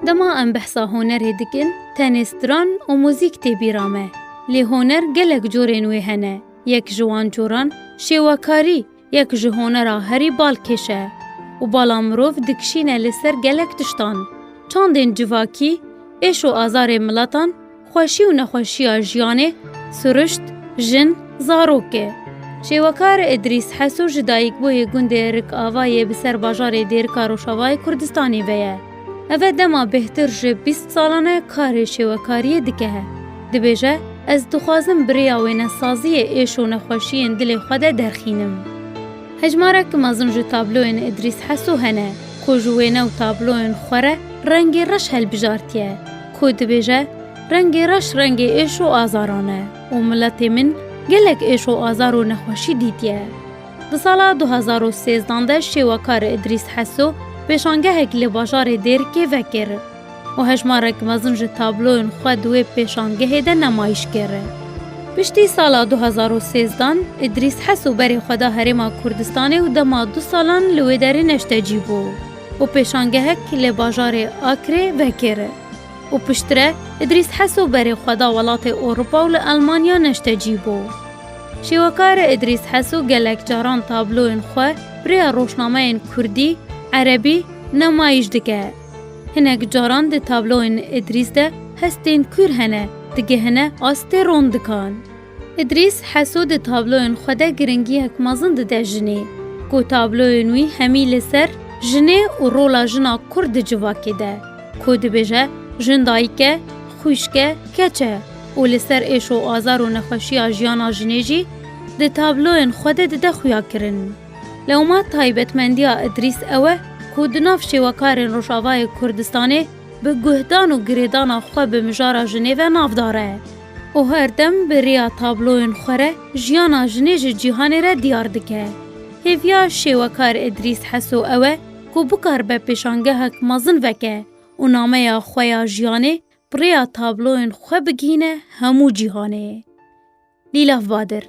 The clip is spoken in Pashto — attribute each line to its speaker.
Speaker 1: دما ام بحثا هنر دکن تنستران و موزیک تبیرامه. لی هنر گلک جورن وی هنه. یک جوان جوران شیوکاری یک جهنر هری بال کشه و بالا مروف دکشینه لسر گلک تشتان. چاندین جواکی ایش و آزار ملاتان خوشی و نخوشی آجیانه سرشت جن زاروکه. شیوکار ادریس حسو جدایک بوی گنده رک آوای بسر باجار دیرکا روشاوای کردستانی ویه. اوه دما بهتر جه 20 سالانه کار شیوکاری دکه. دبیجه از دخوازم بریا و نسازی ایش و نخوشی دل خود درخینم. هجمارک مازن جو تابلوین ادریس حسو هنه. کو جوینه و تابلوین خوره رنگ رش هل بجارتیه. کو دبیجه رنگ رش رنگ ایش و آزارانه. و ملت من گلک ایش و آزار و نخوشی دیتیه. ده سالا 2013 ده شیوکار ادریس حسو پیشانگه هکل باجار دیر که وکر. و هجمارک مزن جو تابلوین خود و پیشانگه ده نمایش کره. پشتی سالا 2013 ادریس حسو بری خدا هرما کردستانی و دما 2 سالان لوی داری نشتجی بو. و پیشانگه هکل باجار آکره وکره. و پشتره ادریس حسو بری خدا ولات اوروپا و المانیا نشتجی بو. شیوکار ادریس حسو گلک جاران تابلوین خواه برای روشنامه این کردی، عربی نمایش دکه. هنک جاران ده تابلوین ادریس ده هستین کور هنه دگه هنه آسته رون دکان. ادریس حسو ده تابلوین خواه گرنگی هک مازن ده جنه. کو تابلوین وی همی لسر جنه و رولا جنا کرد جواکی ده. کو ده بجه جن دایکه، خوشکه، کچه. و لسر ایش و آزار و نخوشی آجیانا جنه جی ده تابلوین خواه ده خویا کرن. لوما تایبتمندیا ادریس اوه که دناف شیوکارن روشاوای کردستانه به گهدان و گریدان خواه به مجارا جنیوه ناف داره. و هر دم به ریا تابلوین خوره جیانا جنیج جیهانی را دیار دکه. هیویا شیوکار ادریس حسو اوه که بکار به پیشانگه هک مازن وکه و نامه یا خواه جیانه بریا تابلوین خواه بگینه همو جیهانه. لیلاف بادر